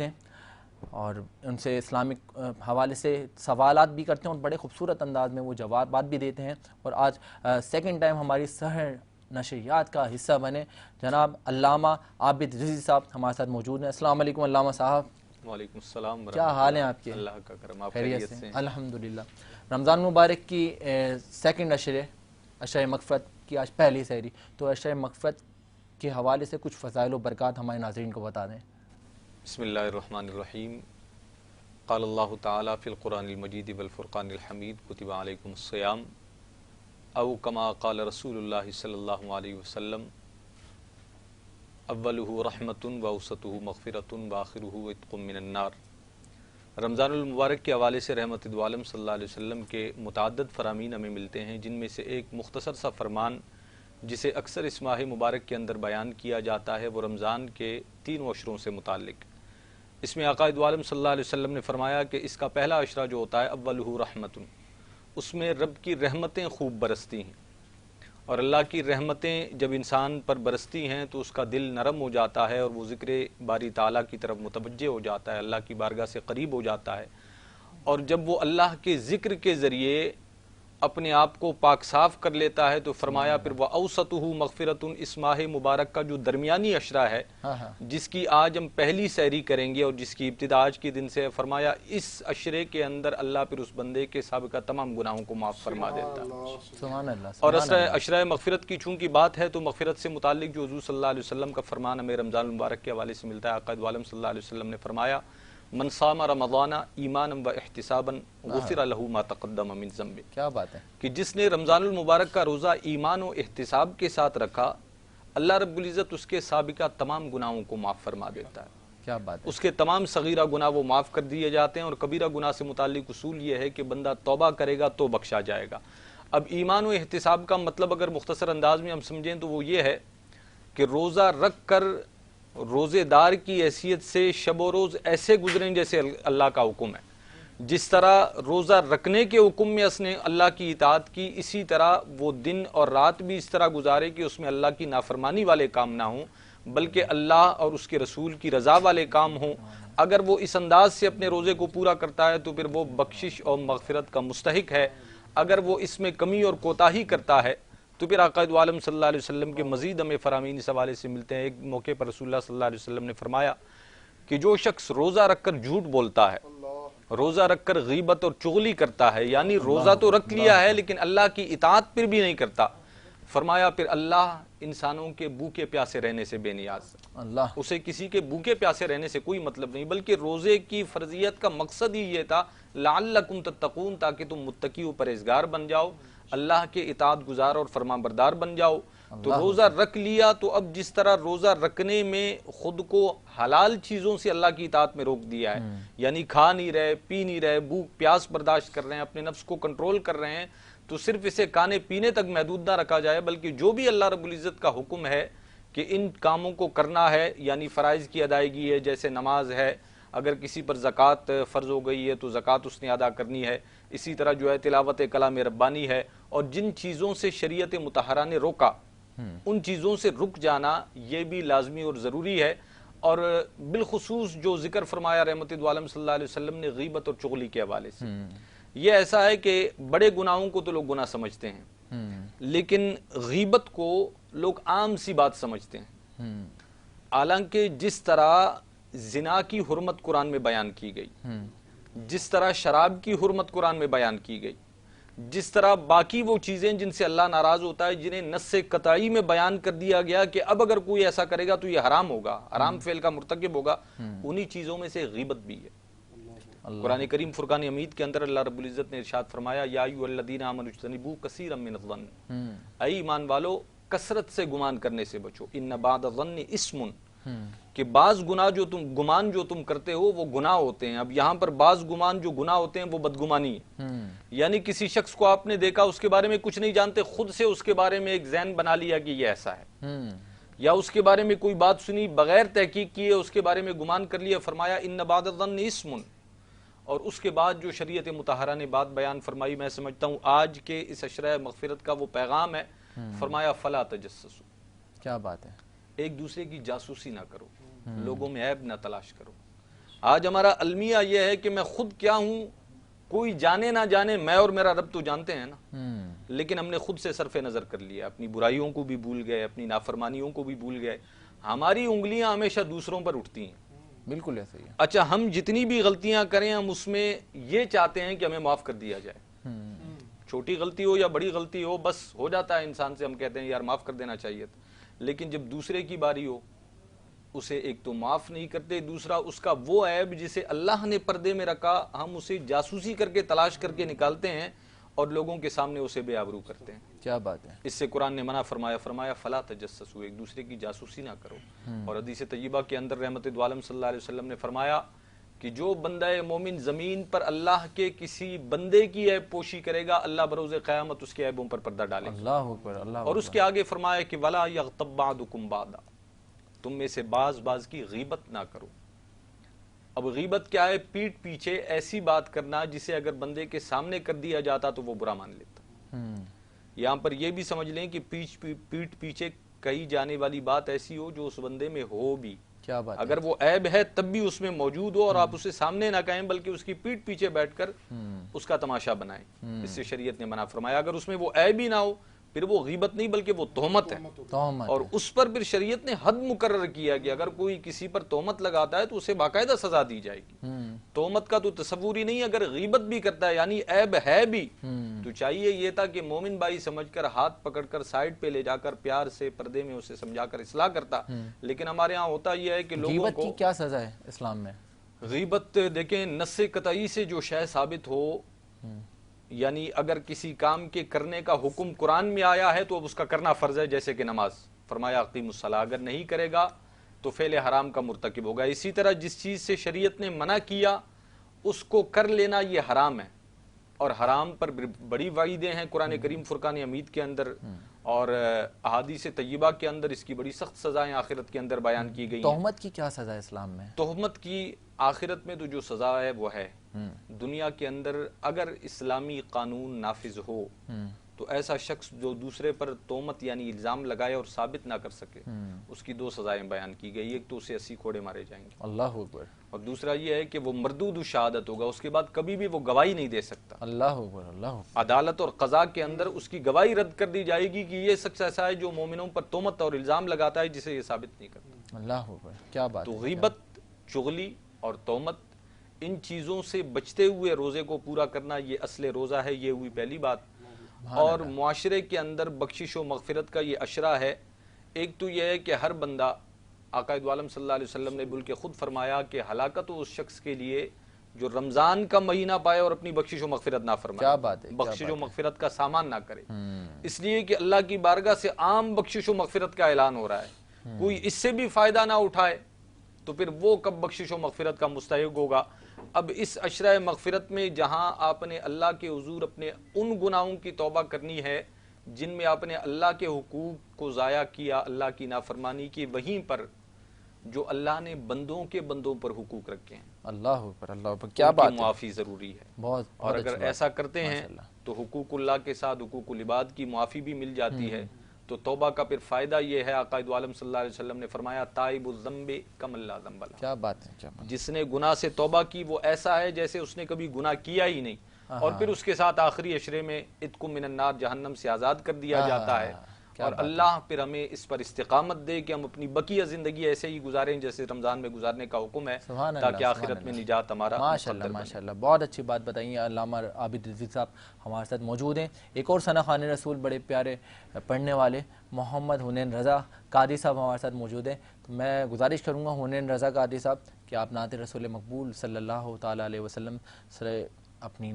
ہیں اور ان سے اسلامک حوالے سے سوالات بھی کرتے ہیں اور بڑے خوبصورت انداز میں وہ جوابات بھی دیتے ہیں. اور آج سیکنڈ ٹائم ہماری سحر نشریات کا حصہ بنے جناب علامہ عابد رضوی صاحب ہمارے ساتھ موجود ہیں. السلام علیکم علامہ صاحب. وعلیکم السلام ورحمۃ اللہ. کیا حال ہیں آپ کے؟ اللہ کا کرم. آپ خیریت سے؟ الحمدللہ. رمضان مبارک کی سیکنڈ عشرہ مغفرت کی آج پہلی سحری، تو عشرہ مغفرت کے حوالے سے کچھ فضائل و برکات ہمارے ناظرین کو بتا دیں. بسم اللہ الرحمن الرحیم. قال اللہ تعالی فی القرآن المجید والفرقان الحمید کتب علیکم الصیام او کما قال رسول اللہ صلی اللہ علیہ وسلم اولہ رحمۃ واوسطہ مغفرۃ وآخرہ عتق من النار. رمضان المبارک کے حوالے سے رحمت دو عالم صلی اللہ علیہ وسلم کے متعدد فرامین ہمیں ملتے ہیں، جن میں سے ایک مختصر سا فرمان جسے اکثر اس ماہ مبارک کے اندر بیان کیا جاتا ہے وہ رمضان کے 3 عشروں سے متعلق. اس میں آقا دو عالم صلی اللہ علیہ وسلم نے فرمایا کہ اس کا پہلا عشرہ جو ہوتا ہے اولہ رحمت، اس میں رب کی رحمتیں خوب برستی ہیں، اور اللہ کی رحمتیں جب انسان پر برستی ہیں تو اس کا دل نرم ہو جاتا ہے اور وہ ذکر باری تعالیٰ کی طرف متوجہ ہو جاتا ہے، اللہ کی بارگاہ سے قریب ہو جاتا ہے. اور جب وہ اللہ کے ذکر کے ذریعے اپنے آپ کو پاک صاف کر لیتا ہے تو فرمایا پھر وَأَوْسَطُهُ مَغْفِرَةٌ. اس ماہ مبارک کا جو درمیانی عشرہ ہے جس کی آج ہم پہلی سحری کریں گے اور جس کی ابتدا آج کے دن سے فرمایا اس عشرے کے اندر اللہ پھر اس بندے کے سابقہ تمام گناہوں کو معاف فرما دیتا ہے. سبحان اللہ. اور عشرہ مغفرت کی چونکہ بات ہے تو مغفرت سے متعلق جو حضور صلی اللہ علیہ وسلم کا فرمان ہمیں رمضان المبارک کے حوالے سے ملتا ہے. آقا دو عالم صلی اللہ علیہ وسلم نے فرمایا من صام رمضان ایمانا و احتسابا غفر له ما تقدم من ذنبه. کیا بات ہے کہ جس نے رمضان المبارک کا روزہ ایمان و احتساب کے ساتھ رکھا، اللہ رب العزت اس کے سابقہ تمام گناہوں کو معاف فرما دیتا ہے. کیا بات ہے. اس کے تمام صغیرہ گناہ وہ معاف کر دیے جاتے ہیں، اور کبیرہ گناہ سے متعلق اصول یہ ہے کہ بندہ توبہ کرے گا تو بخشا جائے گا. اب ایمان و احتساب کا مطلب اگر مختصر انداز میں ہم سمجھیں تو وہ یہ ہے کہ روزہ رکھ کر روزے دار کی حیثیت سے شب و روز ایسے گزریں جیسے اللہ کا حکم ہے. جس طرح روزہ رکھنے کے حکم میں اس نے اللہ کی اطاعت کی، اسی طرح وہ دن اور رات بھی اس طرح گزارے کہ اس میں اللہ کی نافرمانی والے کام نہ ہوں بلکہ اللہ اور اس کے رسول کی رضا والے کام ہوں. اگر وہ اس انداز سے اپنے روزے کو پورا کرتا ہے تو پھر وہ بخشش اور مغفرت کا مستحق ہے. اگر وہ اس میں کمی اور کوتاہی کرتا ہے تو پھر آقا دو عالم صلی اللہ علیہ وسلم کے مزید ہمیں فرامین اس حوالے سے ملتے ہیں. ایک موقع پر رسول اللہ صلی اللہ علیہ وسلم نے فرمایا کہ جو شخص روزہ رکھ کر جھوٹ بولتا ہے، روزہ رکھ کر غیبت اور چغلی کرتا ہے، یعنی روزہ تو رکھ لیا ہے لیکن اللہ کی اطاعت پھر بھی نہیں کرتا، فرمایا پھر اللہ انسانوں کے بھوکے پیاسے رہنے سے بے نیاز. اللہ اسے کسی کے بھوکے پیاسے رہنے سے کوئی مطلب نہیں، بلکہ روزے کی فرضیت کا مقصد ہی یہ تھا لعلکم تتقون، تاکہ تم متقی و پرہیزگار بن جاؤ، اللہ کے اطاعت گزار اور فرمان بردار بن جاؤ. تو روزہ رکھ لیا تو اب جس طرح روزہ رکھنے میں خود کو حلال چیزوں سے اللہ کی اطاعت میں روک دیا ہے، یعنی کھا نہیں رہے، پی نہیں رہے، بھوک پیاس برداشت کر رہے ہیں، اپنے نفس کو کنٹرول کر رہے ہیں، تو صرف اسے کھانے پینے تک محدود نہ رکھا جائے بلکہ جو بھی اللہ رب العزت کا حکم ہے کہ ان کاموں کو کرنا ہے، یعنی فرائض کی ادائیگی ہے جیسے نماز ہے، اگر کسی پر زکوٰۃ فرض ہو گئی ہے تو زکوٰۃ اس نے ادا کرنی ہے، اسی طرح جو ہے تلاوت کلام ربانی ہے، اور جن چیزوں سے شریعت مطہرہ نے روکا ان چیزوں سے رک جانا یہ بھی لازمی اور ضروری ہے. اور بالخصوص جو ذکر فرمایا رحمت دو عالم صلی اللہ علیہ وسلم نے غیبت اور چغلی کے حوالے سے، یہ ایسا ہے کہ بڑے گناہوں کو تو لوگ گناہ سمجھتے ہیں لیکن غیبت کو لوگ عام سی بات سمجھتے ہیں. حالانکہ جس طرح زنا کی حرمت قرآن میں بیان کی گئی، جس طرح شراب کی حرمت قرآن میں بیان کی گئی، جس طرح باقی وہ چیزیں جن سے اللہ ناراض ہوتا ہے جنہیں نص قطعی میں بیان کر دیا گیا کہ اب اگر کوئی ایسا کرے گا تو یہ حرام ہوگا، حرام فعل کا مرتکب ہوگا، انہی چیزوں میں سے غیبت بھی ہے. قرآن کریم فرقان حمید کے اندر اللہ رب العزت نے ارشاد فرمایا یا ایھا الذین آمنوا اجتنبوا کثیرا من الظن، اے ایمان والو کثرت سے گمان کرنے سے بچو، ان بعض الظن اسم، کہ بعض گناہ گمان جو تم کرتے ہو وہ گناہ ہوتے ہیں. اب یہاں پر بعض گمان جو گناہ ہوتے ہیں وہ بدگمانی ہے، یعنی کسی شخص کو آپ نے دیکھا اس کے بارے میں کچھ نہیں جانتے، خود سے اس کے بارے میں ایک ذہن بنا لیا کہ یہ ایسا ہے، یا اس کے بارے میں کوئی بات سنی بغیر تحقیق کیے اس کے بارے میں گمان کر لیا. فرمایا ان بعض الظن اسم، اور اس کے بعد جو شریعت مطہرہ نے بات بیان فرمائی، میں سمجھتا ہوں آج کے اس عشرہ مغفرت کا وہ پیغام ہے. فرمایا فلا تجسسوا، کیا بات ہے، ایک دوسرے کی جاسوسی نہ کرو، لوگوں میں عیب نہ تلاش کرو. آج ہمارا المیہ یہ ہے کہ میں خود کیا ہوں کوئی جانے نہ جانے، میں اور میرا رب تو جانتے ہیں نا، لیکن ہم نے خود سے صرف نظر کر لیا، اپنی برائیوں کو بھی بھول گئے، اپنی نافرمانیوں کو بھی بھول گئے. ہماری انگلیاں ہمیشہ دوسروں پر اٹھتی ہیں. بالکل ایسا ہی ہے. اچھا، ہم جتنی بھی غلطیاں کریں ہم اس میں یہ چاہتے ہیں کہ ہمیں معاف کر دیا جائے. چھوٹی غلطی ہو یا بڑی غلطی ہو، بس ہو جاتا ہے انسان سے، ہم کہتے ہیں یار معاف کر دینا چاہیے تھا. لیکن جب دوسرے کی باری ہو، اسے ایک تو معاف نہیں کرتے، دوسرا اس کا وہ عیب جسے اللہ نے پردے میں رکھا ہم اسے جاسوسی کر کے تلاش کر کے نکالتے ہیں اور لوگوں کے سامنے اسے بے آبرو کرتے ہیں. کیا بات ہے. اس سے قرآن نے منع فرمایا فلا تجسسوا، ایک دوسرے کی جاسوسی نہ کرو. اور حدیث طیبہ کے اندر رحمت دو عالم صلی اللہ علیہ وسلم نے فرمایا کہ جو بندہ مومن زمین پر اللہ کے کسی بندے کی عیب پوشی کرے گا، اللہ بروز قیامت اس کے عیبوں پر پردہ ڈالے گا. اللہ اکبر. اللہ اور اس کے آگے فرمایا کہ ولا یغتب بعضکم بعضا، تم میں سے بعض کی غیبت نہ کرو. اب غیبت کیا ہے؟ پیٹ پیچھے ایسی بات کرنا جسے اگر بندے کے سامنے کر دیا جاتا تو وہ برا مان لیتا. یہاں پر یہ بھی سمجھ لیں کہ پیٹ پیچھے کہی جانے والی بات ایسی ہو جو اس بندے میں ہو بھی. کیا بات. اگر وہ عیب ہے تب بھی اس میں موجود ہو اور آپ اسے سامنے نہ کہیں بلکہ اس کی پیٹ پیچھے بیٹھ کر اس کا تماشا بنائیں. اس سے شریعت نے منع فرمایا. اگر اس میں وہ عیب ہی نہ ہو پھر وہ غیبت نہیں بلکہ وہ تہمت ہے. اور اس پر پھر شریعت نے حد مقرر کیا کہ اگر کوئی کسی پر تہمت لگاتا ہے تو اسے باقاعدہ سزا دی جائے گی. تہمت کا تو تصور ہی نہیں. اگر غیبت بھی کرتا ہے یعنی عیب ہے بھی تو چاہیے یہ تھا کہ مومن بھائی سمجھ کر ہاتھ پکڑ کر سائڈ پہ لے جا کر پیار سے پردے میں اسے سمجھا کر اصلاح کرتا. لیکن ہمارے ہاں ہوتا یہ ہے کہ لوگوں غیبت کو کی کیا سزا ہے اسلام میں؟ غیبت دیکھیں نص قطعی سے جو شے ثابت ہو، یعنی اگر کسی کام کے کرنے کا حکم قرآن میں آیا ہے تو اب اس کا کرنا فرض ہے. جیسے کہ نماز، فرمایا اقیموا الصلاۃ، اگر نہیں کرے گا تو فعل حرام کا مرتکب ہوگا. اسی طرح جس چیز سے شریعت نے منع کیا اس کو کر لینا یہ حرام ہے، اور حرام پر بڑی وعیدیں ہیں قرآن کریم فرقان حمید کے اندر اور احادیث طیبہ کے اندر. اس کی بڑی سخت سزائیں آخرت کے اندر بیان کی گئی ہیں. تہمت کی کیا سزا ہے اسلام میں؟ تہمت کی آخرت میں تو جو سزا ہے وہ ہے. دنیا کے اندر اگر اسلامی قانون نافذ ہو تو ایسا شخص جو دوسرے پر تہمت یعنی الزام لگائے اور ثابت نہ کر سکے اس کی دو سزائیں بیان کی گئی. ایک تو اسے 80 کوڑے مارے جائیں گے. اللہ اکبر. اور دوسرا یہ ہے کہ وہ مردود الشہادت ہوگا، اس کے بعد کبھی بھی وہ گواہی نہیں دے سکتا. اللہ اکبر. اللہ اکبر. عدالت اور قضاء کے اندر اس کی گواہی رد کر دی جائے گی کہ یہ شخص ایسا ہے جو مومنوں پر تہمت اور الزام لگاتا ہے جسے یہ ثابت نہیں کرتا. اللہ اکبر. کیا بات. تو غیبت، چغلی اور تہمت، ان چیزوں سے بچتے ہوئے روزے کو پورا کرنا یہ اصل روزہ ہے. یہ ہوئی پہلی بات. اور معاشرے کے اندر بخشش و مغفرت کا یہ اشرہ ہے. ایک تو یہ ہے کہ ہر بندہ، آقا دو عالم صلی اللہ علیہ وسلم نے بلکہ خود فرمایا کہ ہلاکت ہو اس شخص کے لیے جو رمضان کا مہینہ پائے اور اپنی بخشش و مغفرت نہ فرمائے. کیا بات ہے. بخشش و مغفرت کا سامان نہ کرے، اس لیے کہ اللہ کی بارگاہ سے عام بخشش و مغفرت کا اعلان ہو رہا ہے. کوئی اس سے بھی فائدہ نہ اٹھائے تو پھر وہ کب بخشش و مغفرت کا مستحق ہوگا. اب اس عشرہ مغفرت میں جہاں آپ نے اللہ کے حضور اپنے ان گناہوں کی توبہ کرنی ہے جن میں آپ نے اللہ کے حقوق کو ضائع کیا، اللہ کی نافرمانی کی، وہیں پر جو اللہ نے بندوں پر حقوق رکھے ہیں، اللہ اوپر. اللہ اوپر. کیا بات. معافی ضروری ہے. بہت. اور اگر ایسا کرتے ہیں تو حقوق اللہ کے ساتھ حقوق العباد کی معافی بھی مل جاتی ہے. تو توبہ کا پھر فائدہ یہ ہے، آقا دو عالم صلی اللہ علیہ وسلم نے فرمایا تائب الذنب کمن لا ذنب لہ. کیا بات ہے. کیا بات. جس نے گناہ سے توبہ کی وہ ایسا ہے جیسے اس نے کبھی گناہ کیا ہی نہیں. اور پھر اس کے ساتھ آخری عشرے میں اتقوا من النار، جہنم سے آزاد کر دیا جاتا ہے. اور اللہ پھر ہمیں اس پر استقامت دے کہ ہم اپنی بقیہ زندگی ایسے ہی گزاریں جیسے رمضان میں گزارنے کا حکم ہے، تاکہ آخرت میں نجات ہمارا. ماشاءاللہ ماشاءاللہ. بہت اچھی بات بتائیے. علامہ عابد رزیق صاحب ہمارے ساتھ موجود ہیں. ایک اور ثنا خوان رسول بڑے پیارے پڑھنے والے محمد حنین رضا قادری صاحب ہمارے ساتھ موجود ہیں. تو میں گزارش کروں گا حنین رضا قادری صاحب کہ آپ نعت رسول مقبول صلی اللہ تعالیٰ علیہ وسلم سے اپنی